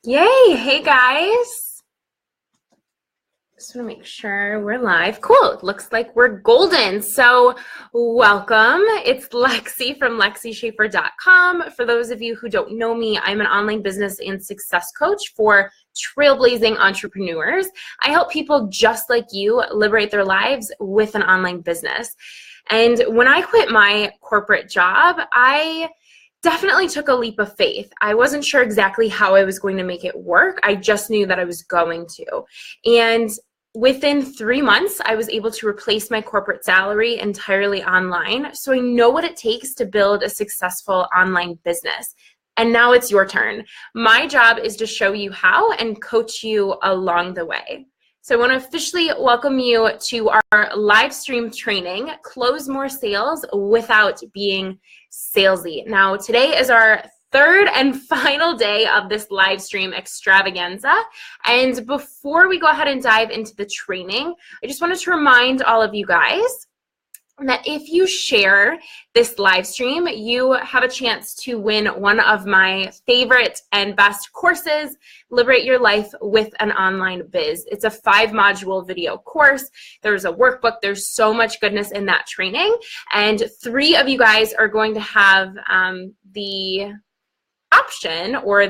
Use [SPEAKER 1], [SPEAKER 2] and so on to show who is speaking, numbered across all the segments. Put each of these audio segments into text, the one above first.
[SPEAKER 1] Yay! Hey guys! Just want to make sure we're live. Cool. It looks like we're golden. So welcome. It's Lexi from LexiSchaefer.com. For those of you who don't know me, I'm an online business and success coach for trailblazing entrepreneurs. I help people just like you liberate their lives with an online business. And when I quit my corporate job, I definitely took a leap of faith. I wasn't sure exactly how I was going to make it work. I just knew that I was going to. And within 3 months, I was able to replace my corporate salary entirely online. So I know what it takes to build a successful online business. And now it's your turn. My job is to show you how and coach you along the way. So I want to officially welcome you to our live stream training, Close More Sales Without Being Salesy. Now, today is our third and final day of this live stream extravaganza. And before we go ahead and dive into the training, I just wanted to remind all of you guys that if you share this live stream, you have a chance to win one of my favorite and best courses, Liberate Your Life with an Online Biz. It's a 5-module video course. There's a workbook. There's so much goodness in that training. And 3 of you guys are going to have the option, or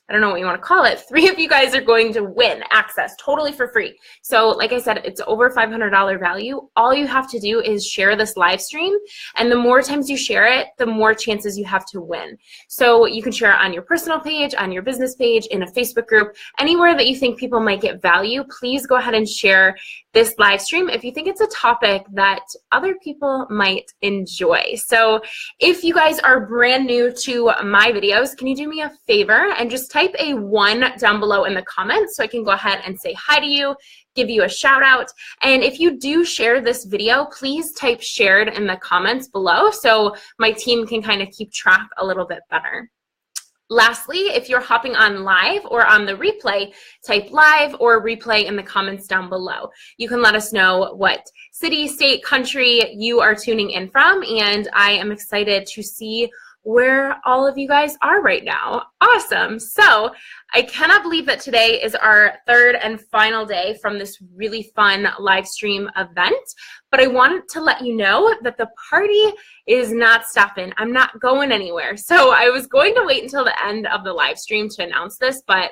[SPEAKER 1] I don't know what you want to call it. 3 of you guys are going to win access totally for free. So like I said, it's over $500 value. All you have to do is share this live stream. And the more times you share it, the more chances you have to win. So you can share it on your personal page, on your business page, in a Facebook group, anywhere that you think people might get value. Please go ahead and share this live stream if you think it's a topic that other people might enjoy. So if you guys are brand new to my videos, can you do me a favor and just type a 1 down below in the comments so I can go ahead and say hi to you, give you a shout out. And if you do share this video, please type shared in the comments below so my team can kind of keep track a little bit better. Lastly, if you're hopping on live or on the replay, type live or replay in the comments down below. You can let us know what city, state, country you are tuning in from, and I am excited to see where all of you guys are right now. Awesome. So I cannot believe that today is our third and final day from this really fun live stream event, but I wanted to let you know that the party is not stopping. I'm not going anywhere. So I was going to wait until the end of the live stream to announce this, but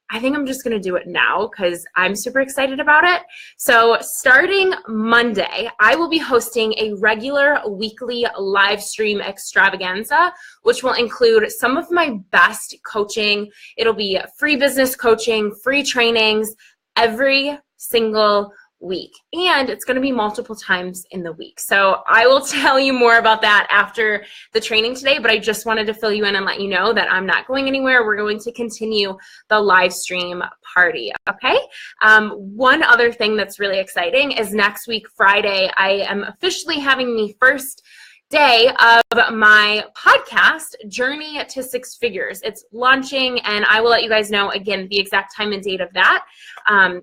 [SPEAKER 1] I think I'm just going to do it now because I'm super excited about it. So starting Monday, I will be hosting a regular weekly live stream extravaganza, which will include some of my best coaching. It'll be free business coaching, free trainings every single week. And it's going to be multiple times in the week. So I will tell you more about that after the training today, but I just wanted to fill you in and let you know that I'm not going anywhere. We're going to continue the live stream party. Okay. One other thing that's really exciting is next week, Friday, I am officially having the first day of my podcast, Journey to 6 Figures. It's launching, and I will let you guys know, again, the exact time and date of that.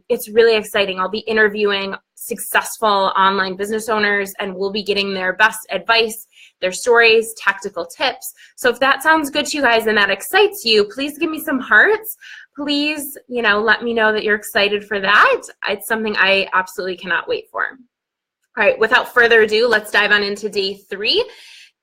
[SPEAKER 1] It's really exciting. I'll be interviewing successful online business owners, and we'll be getting their best advice, their stories, tactical tips. So if that sounds good to you guys and that excites you, please give me some hearts. Please, let me know that you're excited for that. It's something I absolutely cannot wait for. All right, without further ado, let's dive on into day 3.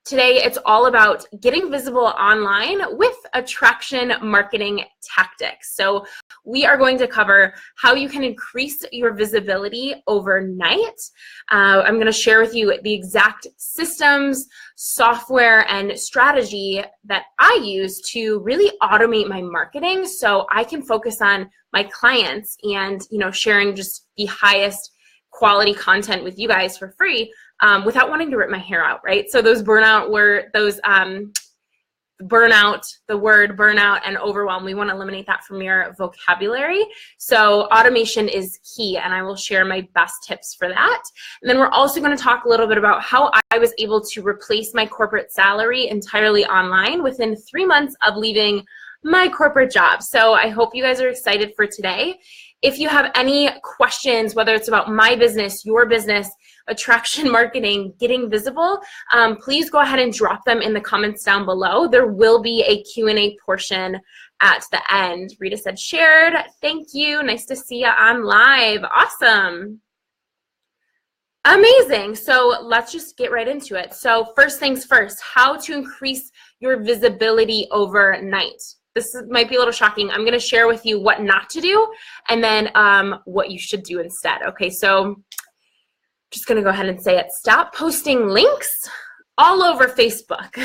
[SPEAKER 1] Today, it's all about getting visible online with attraction marketing tactics. So we are going to cover how you can increase your visibility overnight. I'm going to share with you the exact systems, software, and strategy that I use to really automate my marketing so I can focus on my clients and, sharing just the highest quality content with you guys for free without wanting to rip my hair out, right? So those burnout the word burnout and overwhelm, we want to eliminate that from your vocabulary. So automation is key, and I will share my best tips for that. And then we're also going to talk a little bit about how I was able to replace my corporate salary entirely online within 3 months of leaving my corporate job. So I hope you guys are excited for today. If you have any questions, whether it's about my business, your business, attraction marketing, getting visible, please go ahead and drop them in the comments down below. There will be a Q&A portion at the end. Rita said shared. Thank you. Nice to see you on live. Awesome. Amazing. So let's just get right into it. So first things first, how to increase your visibility overnight. This might be a little shocking. I'm going to share with you what not to do and then what you should do instead. Okay, so just going to go ahead and say it. Stop posting links all over Facebook.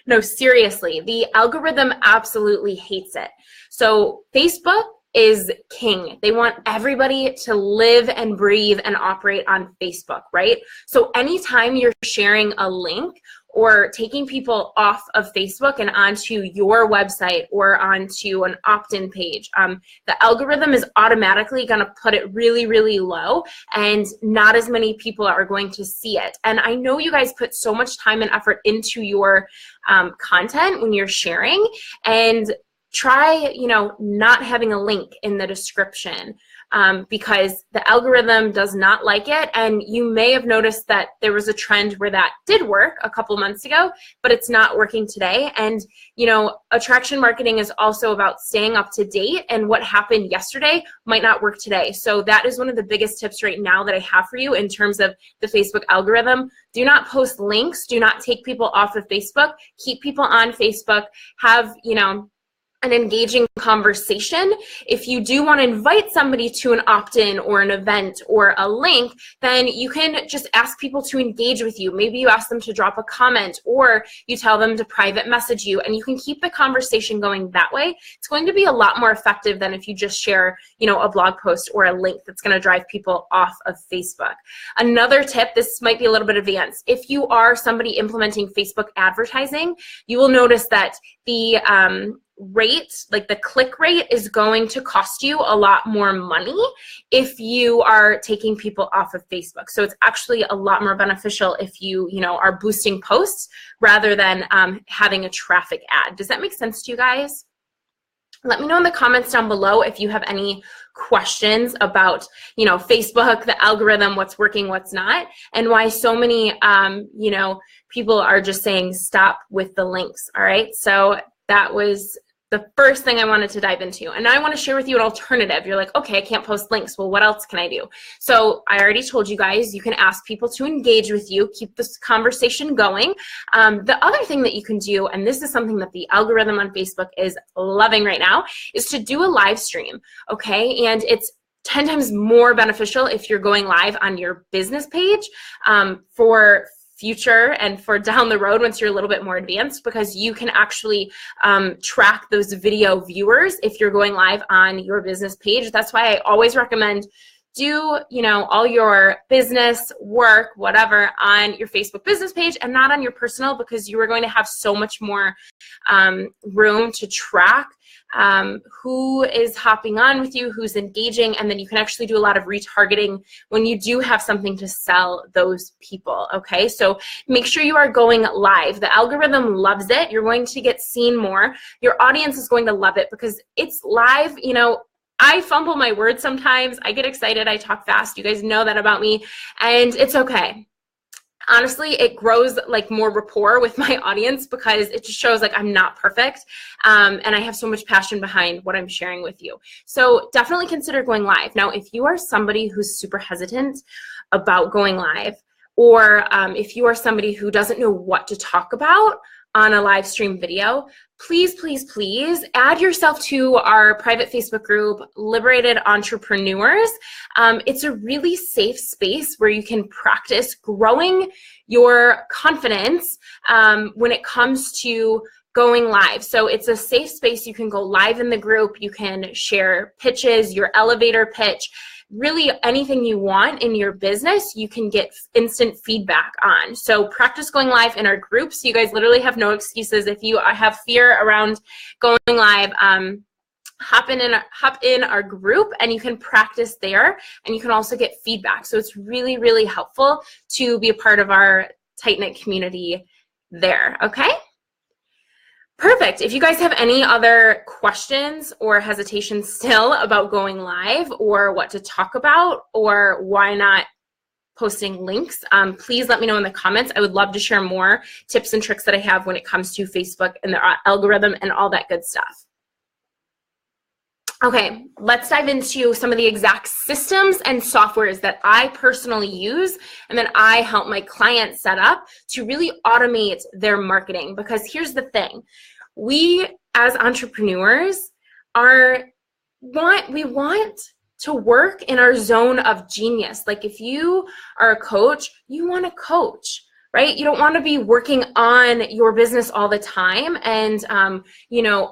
[SPEAKER 1] No, seriously, the algorithm absolutely hates it. So Facebook is king. They want everybody to live and breathe and operate on Facebook, right? So anytime you're sharing a link or taking people off of Facebook and onto your website or onto an opt-in page, the algorithm is automatically going to put it really, really low, and not as many people are going to see it. And I know you guys put so much time and effort into your content when you're sharing, and try, not having a link in the description because the algorithm does not like it. And you may have noticed that there was a trend where that did work a couple months ago, but it's not working today. And, attraction marketing is also about staying up to date, and what happened yesterday might not work today. So that is one of the biggest tips right now that I have for you in terms of the Facebook algorithm. Do not post links. Do not take people off of Facebook. Keep people on Facebook. Have, an engaging conversation. If you do want to invite somebody to an opt-in or an event or a link, then you can just ask people to engage with you. Maybe you ask them to drop a comment, or you tell them to private message you, and you can keep the conversation going that way. It's going to be a lot more effective than if you just share, a blog post or a link that's going to drive people off of Facebook. Another tip, this might be a little bit advanced. If you are somebody implementing Facebook advertising, you will notice that the rate, like the click rate, is going to cost you a lot more money if you are taking people off of Facebook. So it's actually a lot more beneficial if you, are boosting posts rather than having a traffic ad. Does that make sense to you guys? Let me know in the comments down below if you have any questions about, Facebook, the algorithm, what's working, what's not, and why so many, people are just saying stop with the links. All right. So that was the first thing I wanted to dive into. And now I want to share with you an alternative. You're like, okay, I can't post links. Well, what else can I do? So I already told you guys, you can ask people to engage with you, keep this conversation going. The other thing that you can do, and this is something that the algorithm on Facebook is loving right now, is to do a live stream, okay? And it's 10 times more beneficial if you're going live on your business page for future and for down the road once you're a little bit more advanced, because you can actually track those video viewers if you're going live on your business page. That's why I always recommend do, all your business work, whatever, on your Facebook business page and not on your personal, because you are going to have so much more room to track who is hopping on with you, who's engaging, and then you can actually do a lot of retargeting when you do have something to sell those people, okay? So make sure you are going live. The algorithm loves it. You're going to get seen more. Your audience is going to love it because it's live. I fumble my words sometimes. I get excited. I talk fast. You guys know that about me, and it's okay. Honestly, it grows like more rapport with my audience because it just shows like I'm not perfect, and I have so much passion behind what I'm sharing with you. So definitely consider going live. Now, if you are somebody who's super hesitant about going live, or if you are somebody who doesn't know what to talk about on a live stream video, please, please, please add yourself to our private Facebook group, Liberated Entrepreneurs. It's a really safe space where you can practice growing your confidence when it comes to going live. So it's a safe space. You can go live in the group. You can share pitches, your elevator pitch, really anything you want in your business, you can get instant feedback on. So practice going live in our groups. You guys literally have no excuses. If you have fear around going live, hop in our group and you can practice there, and you can also get feedback. So it's really, really helpful to be a part of our tight-knit community there, okay? Perfect. If you guys have any other questions or hesitations still about going live, or what to talk about, or why not posting links. Please let me know in the comments. I would love to share more tips and tricks that I have when it comes to Facebook and the algorithm and all that good stuff. Okay, let's dive into some of the exact systems and softwares that I personally use and that I help my clients set up to really automate their marketing. Because here's the thing, we as entrepreneurs we want to work in our zone of genius. Like if you are a coach, you want to coach, right? You don't want to be working on your business all the time and,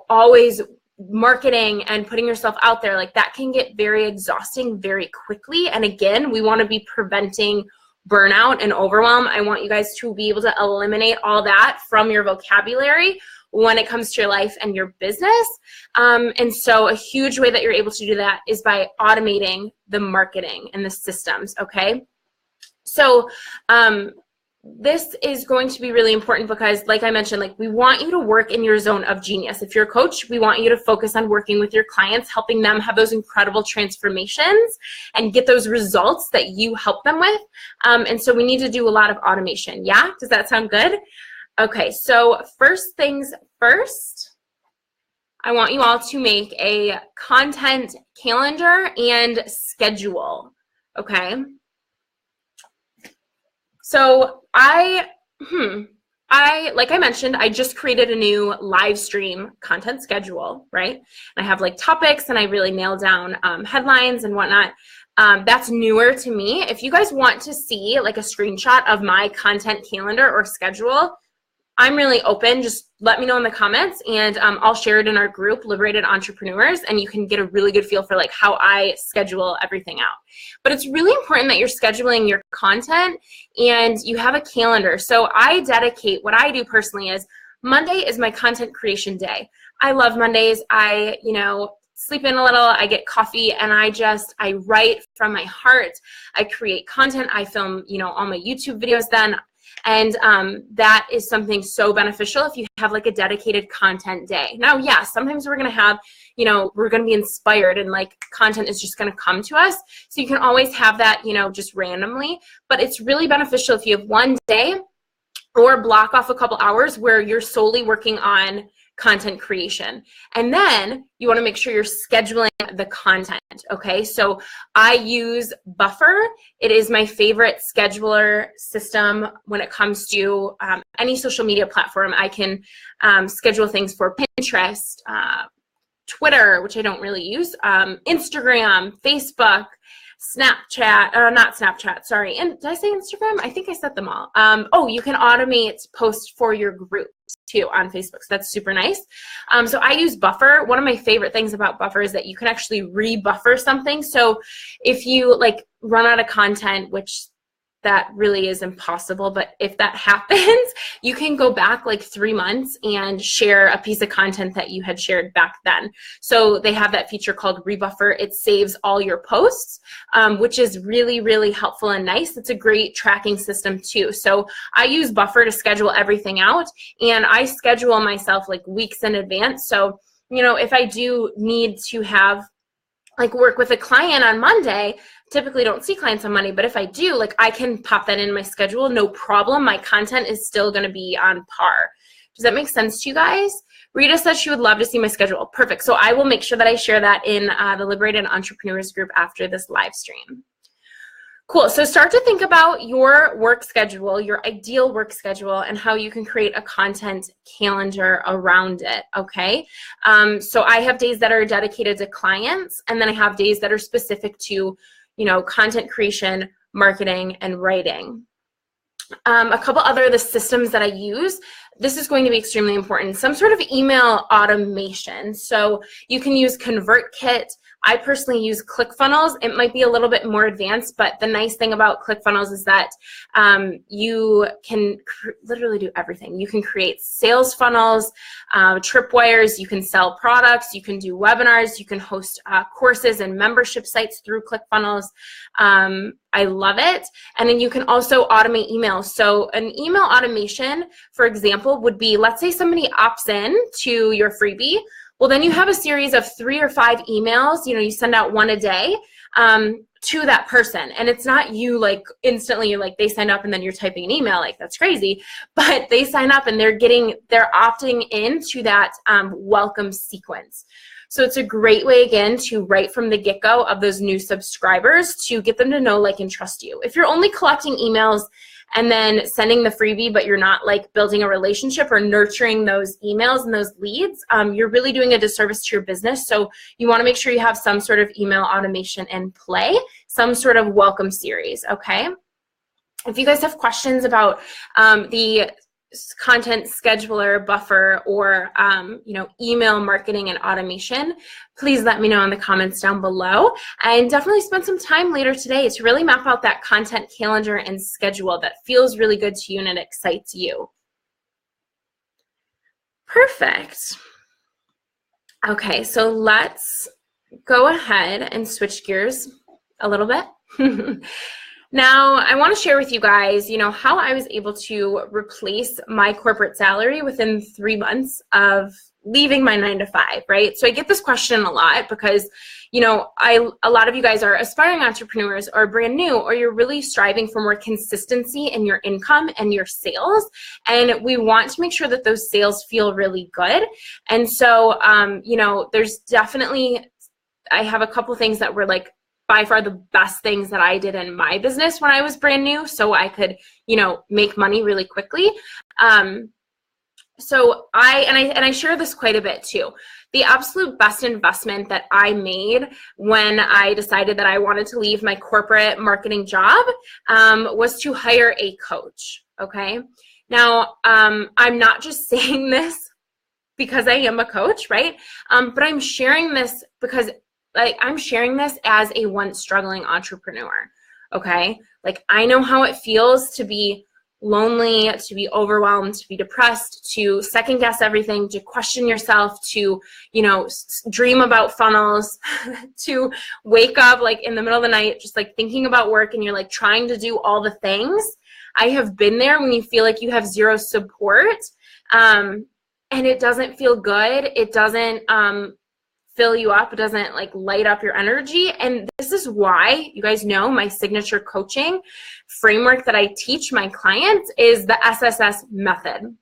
[SPEAKER 1] always marketing and putting yourself out there. Like that can get very exhausting very quickly. And again, we want to be preventing burnout and overwhelm. I want you guys to be able to eliminate all that from your vocabulary when it comes to your life and your business. And so a huge way that you're able to do that is by automating the marketing and the systems, okay? So this is going to be really important because, like I mentioned, like we want you to work in your zone of genius. If you're a coach, we want you to focus on working with your clients, helping them have those incredible transformations and get those results that you help them with. And so we need to do a lot of automation. Yeah? Does that sound good? Okay, so first things first, I want you all to make a content calendar and schedule, okay? So like I mentioned, I just created a new live stream content schedule, right? And I have like topics and I really nail down headlines and whatnot. That's newer to me. If you guys want to see like a screenshot of my content calendar or schedule, I'm really open. Just let me know in the comments and I'll share it in our group, Liberated Entrepreneurs, and you can get a really good feel for like how I schedule everything out. But it's really important that you're scheduling your content and you have a calendar. So I dedicate, what I do personally is Monday is my content creation day. I love Mondays. I, sleep in a little, I get coffee, and I write from my heart. I create content. I film, all my YouTube videos then. And that is something so beneficial if you have like a dedicated content day. Now, yeah, sometimes we're going to have, we're going to be inspired and like content is just going to come to us. So you can always have that, just randomly. But it's really beneficial if you have one day or block off a couple hours where you're solely working on content creation. And then you want to make sure you're scheduling the content, okay? So I use Buffer. It is my favorite scheduler system when it comes to any social media platform. I can schedule things for Pinterest, Twitter, which I don't really use, Instagram, Facebook, Snapchat, not Snapchat, sorry. And did I say Instagram? I think I said them all. You can automate posts for your group too on Facebook. So that's super nice. So I use Buffer. One of my favorite things about Buffer is that you can actually re-buffer something. So if you like run out of content, which that really is impossible, but if that happens, you can go back like 3 months and share a piece of content that you had shared back then. So they have that feature called Rebuffer. It saves all your posts, which is really, really helpful and nice. It's a great tracking system too. So I use Buffer to schedule everything out, and I schedule myself like weeks in advance. So, if I do need to have like work with a client on Monday, typically don't see clients on Monday, but if I do, like I can pop that in my schedule, no problem. My content is still going to be on par. Does that make sense to you guys? Rita says she would love to see my schedule. Perfect. So I will make sure that I share that in the Liberated Entrepreneurs group after this live stream. Cool. So start to think about your work schedule, your ideal work schedule, and how you can create a content calendar around it. Okay. So I have days that are dedicated to clients, and then I have days that are specific to, content creation, marketing, and writing. A couple other the systems that I use. This is going to be extremely important. Some sort of email automation. So you can use ConvertKit. I personally use ClickFunnels. It might be a little bit more advanced, but the nice thing about ClickFunnels is that you can literally do everything. You can create sales funnels, tripwires, you can sell products, you can do webinars, you can host courses and membership sites through ClickFunnels. I love it. And then you can also automate emails. So an email automation, for example, would be, let's say somebody opts in to your freebie. Well, then you have a series of 3 or 5 emails. You send out one a day. to that person. And it's not you like instantly, you're like, they sign up and then you're typing an email, like that's crazy, but they sign up and they're opting into that welcome sequence. So it's a great way, again, to right from the get-go of those new subscribers to get them to know, like, and trust you. If you're only collecting emails and then sending the freebie, but you're not like building a relationship or nurturing those emails and those leads, you're really doing a disservice to your business. So you want to make sure you have some sort of email automation in play, some sort of welcome series, okay? If you guys have questions about the content scheduler, buffer, or email marketing and automation, please let me know in the comments down below, and definitely spend some time later today to really map out that content calendar and schedule that feels really good to you and it excites you. Perfect. Okay, so let's go ahead and switch gears a little bit. Now, I want to share with you guys, how I was able to replace my corporate salary within 3 months of leaving my 9-to-5, right? So I get this question a lot because, a lot of you guys are aspiring entrepreneurs or brand new, or you're really striving for more consistency in your income and your sales. And we want to make sure that those sales feel really good. And so, there's definitely, I have a couple things that were like, by far the best things that I did in my business when I was brand new, so I could, make money really quickly. So I share this quite a bit too. The absolute best investment that I made when I decided that I wanted to leave my corporate marketing job was to hire a coach. Okay. Now, I'm not just saying this because I am a coach, right? But I'm sharing this because I'm sharing this as a once struggling entrepreneur, okay? Like, I know how it feels to be lonely, to be overwhelmed, to be depressed, to second guess everything, to question yourself, to, dream about funnels, to wake up like in the middle of the night, just like thinking about work, and you're like trying to do all the things. I have been there when you feel like you have zero support, and it doesn't feel good. It doesn't, fill you up. It doesn't like light up your energy. And this is why, you guys know, my signature coaching framework that I teach my clients is the SSS method.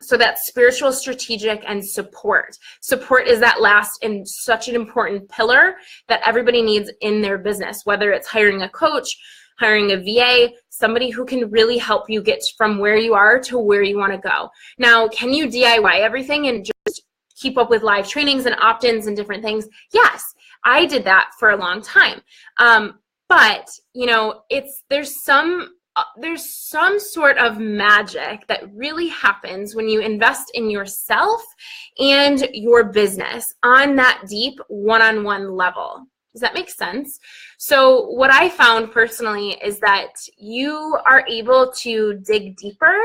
[SPEAKER 1] So that's spiritual, strategic, and support. Support is that last and such an important pillar that everybody needs in their business, whether it's hiring a coach, hiring a VA, somebody who can really help you get from where you are to where you want to go. Now, can you DIY everything and just keep up with live trainings and opt-ins and different things? Yes, I did that for a long time. But there's some sort of magic that really happens when you invest in yourself and your business on that deep one-on-one level. Does that make sense? So what I found personally is that you are able to dig deeper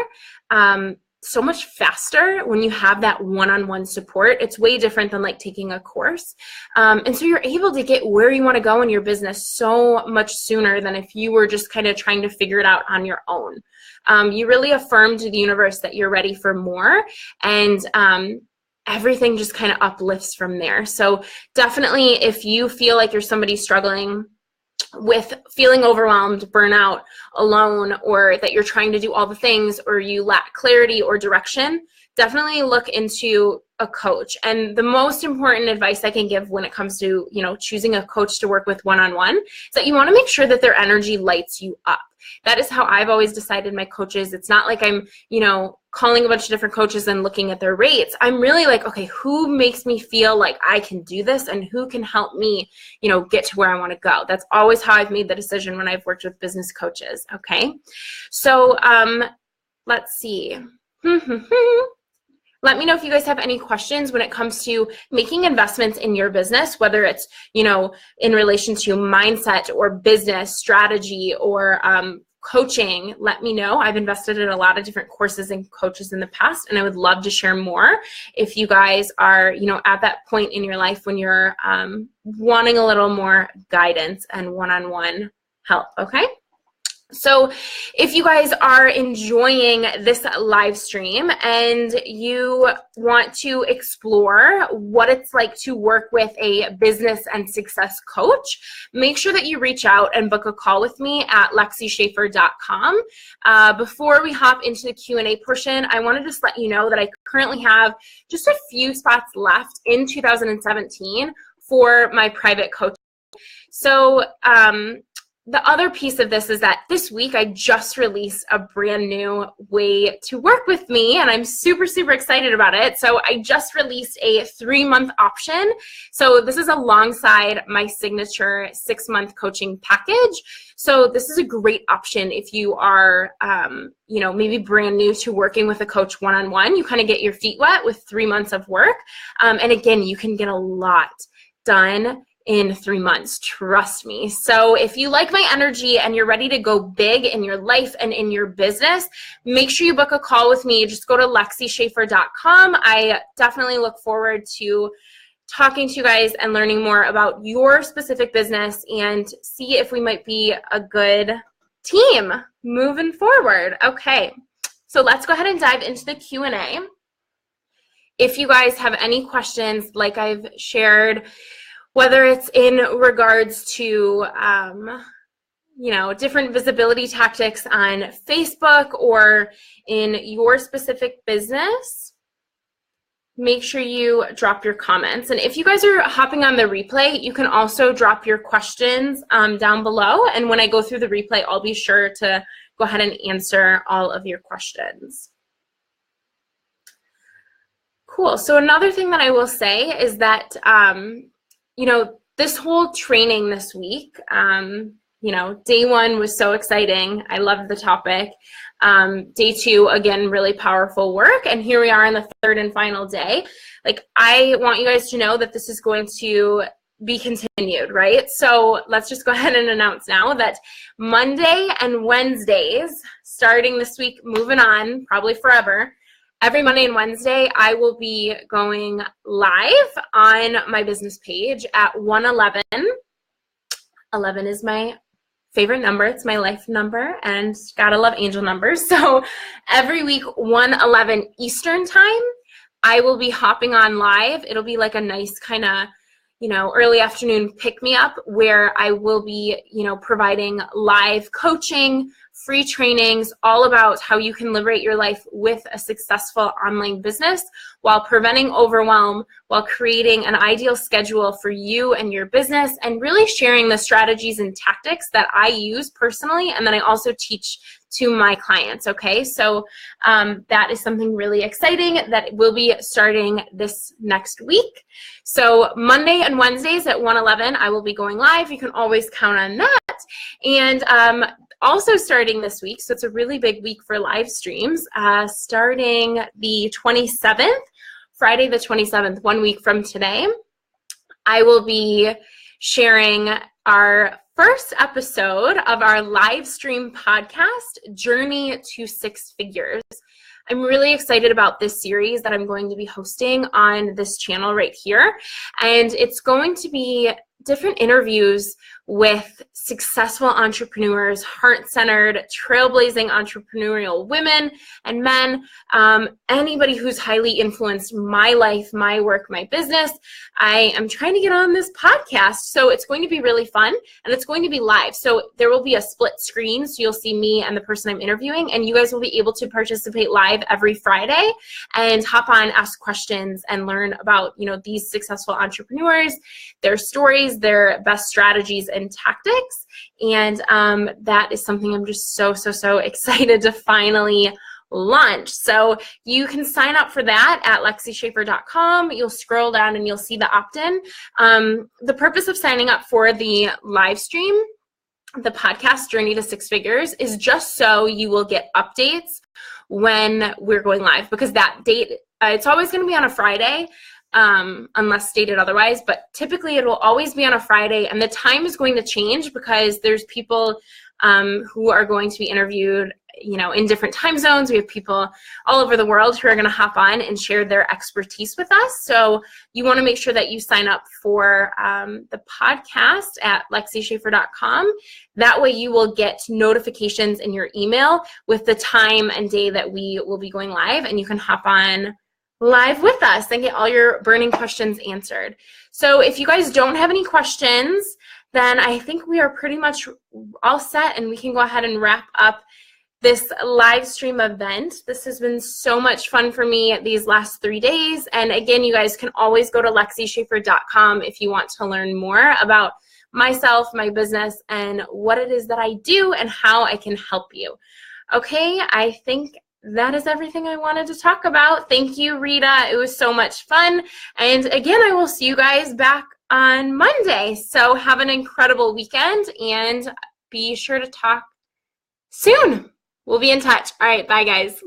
[SPEAKER 1] so much faster when you have that one-on-one support. It's way different than like taking a course. And so you're able to get where you want to go in your business so much sooner than if you were just kind of trying to figure it out on your own. You really affirm to the universe that you're ready for more, and everything just kind of uplifts from there. So definitely, if you feel like you're somebody struggling with feeling overwhelmed, burnout, alone, or that you're trying to do all the things, or you lack clarity or direction, definitely look into a coach. And the most important advice I can give when it comes to, choosing a coach to work with one-on-one is that you want to make sure that their energy lights you up. That is how I've always decided my coaches. It's not like I'm, calling a bunch of different coaches and looking at their rates. I'm really like, okay, who makes me feel like I can do this, and who can help me, get to where I want to go? That's always how I've made the decision when I've worked with business coaches. Okay. So, let's see. Let me know if you guys have any questions when it comes to making investments in your business, whether it's, in relation to mindset or business strategy or coaching. Let me know. I've invested in a lot of different courses and coaches in the past, and I would love to share more if you guys are, at that point in your life when you're wanting a little more guidance and one-on-one help. Okay. So if you guys are enjoying this live stream and you want to explore what it's like to work with a business and success coach, make sure that you reach out and book a call with me at lexischaefer.com. Before we hop into the Q&A portion, I want to just let you know that I currently have just a few spots left in 2017 for my private coaching. So, the other piece of this is that this week I just released a brand new way to work with me, and I'm super, super excited about it. So I just released a 3-month option. So this is alongside my signature 6-month coaching package. So this is a great option if you are, maybe brand new to working with a coach one-on-one. You kind of get your feet wet with 3 months of work. And again, you can get a lot done in 3 months, trust me. So if you like my energy and you're ready to go big in your life and in your business, make sure you book a call with me. Just go to lexischaefer.com. I definitely look forward to talking to you guys and learning more about your specific business and see if we might be a good team moving forward. Okay, so let's go ahead and dive into the Q&A. If you guys have any questions, like I've shared, whether it's in regards to, different visibility tactics on Facebook or in your specific business, make sure you drop your comments. And if you guys are hopping on the replay, you can also drop your questions down below. And when I go through the replay, I'll be sure to go ahead and answer all of your questions. Cool. So another thing that I will say is that, this whole training this week, day 1 was so exciting. I loved the topic. Day 2, again, really powerful work. And here we are on the 3rd and final day. I want you guys to know that this is going to be continued, right? So let's just go ahead and announce now that Monday and Wednesdays, starting this week, moving on, probably forever, every Monday and Wednesday, I will be going live on my business page at 1:11. 11 is my favorite number. It's my life number, and gotta love angel numbers. So every week, 1:11 Eastern time, I will be hopping on live. It'll be like a nice kind of, early afternoon pick-me-up where I will be, providing live coaching, free trainings, all about how you can liberate your life with a successful online business while preventing overwhelm, while creating an ideal schedule for you and your business, and really sharing the strategies and tactics that I use personally and then I also teach to my clients, okay? So that is something really exciting that will be starting this next week. So Monday and Wednesdays at 1:11, I will be going live. You can always count on that. And also starting this week, so it's a really big week for live streams, starting the 27th, Friday the 27th, 1 week from today, I will be sharing our first episode of our live stream podcast, Journey to 6 Figures. I'm really excited about this series that I'm going to be hosting on this channel right here. And it's going to be different interviews with successful entrepreneurs, heart-centered, trailblazing entrepreneurial women and men, anybody who's highly influenced my life, my work, my business. I am trying to get on this podcast, so it's going to be really fun, and it's going to be live. So there will be a split screen, so you'll see me and the person I'm interviewing, and you guys will be able to participate live every Friday and hop on, ask questions, and learn about, these successful entrepreneurs, their stories, their best strategies and tactics. And that is something I'm just so excited to finally launch. So you can sign up for that at lexischaefer.com. You'll scroll down and you'll see the opt-in. The purpose of signing up for the live stream, the podcast Journey to 6 Figures, is just so you will get updates when we're going live, because that date, it's always going to be on a Friday. Unless stated otherwise, but typically it will always be on a Friday, and the time is going to change because there's people who are going to be interviewed in different time zones. We have people all over the world who are going to hop on and share their expertise with us. So you want to make sure that you sign up for the podcast at lexischaefer.com. That way you will get notifications in your email with the time and day that we will be going live, and you can hop on live with us and get all your burning questions answered. So if you guys don't have any questions, then I think we are pretty much all set, and we can go ahead and wrap up this live stream event. This has been so much fun for me these last 3 days. And again, you guys can always go to lexischaefer.com if you want to learn more about myself, my business, and what it is that I do and how I can help you. Okay, I think that is everything I wanted to talk about. Thank you, Rita. It was so much fun. And again, I will see you guys back on Monday. So have an incredible weekend and be sure to talk soon. We'll be in touch. All right, bye guys.